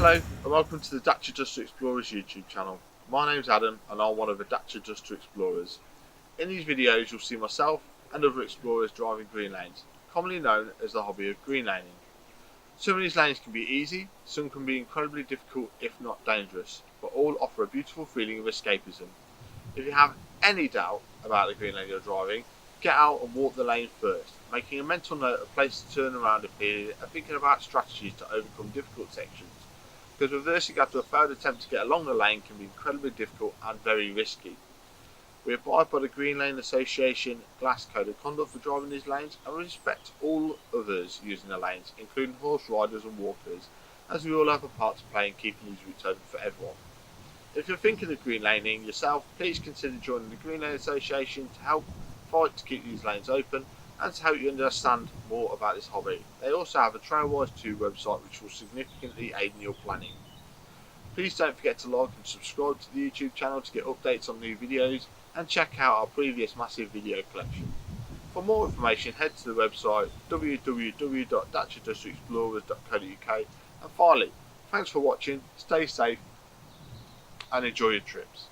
Hello and welcome to the Dacia Duster Explorers YouTube channel. My name's Adam and I'm one of the Dacia Duster Explorers. In these videos you'll see myself and other explorers driving green lanes, commonly known as the hobby of green laning. Some of these lanes can be easy, some can be incredibly difficult if not dangerous, but all offer a beautiful feeling of escapism. If you have any doubt about the green lane you're driving, get out and walk the lane first, making a mental note of places to turn around a period and thinking about strategies to overcome difficult sections, because reversing after a failed attempt to get along the lane can be incredibly difficult and very risky. We abide by the Green Lane Association Glass Code of Conduct for driving these lanes and respect all others using the lanes, including horse riders and walkers, as we all have a part to play in keeping these routes open for everyone. If you're thinking of green laning yourself, please consider joining the Green Lane Association to help fight to keep these lanes open and to help you understand more about this hobby. They also have a Trailwise 2 website which will significantly aid in your planning. Please don't forget to like and subscribe to the YouTube channel to get updates on new videos and check out our previous massive video collection. For more information head to the website www.daciadusterexplorers.co.uk, and finally, thanks for watching, stay safe and enjoy your trips.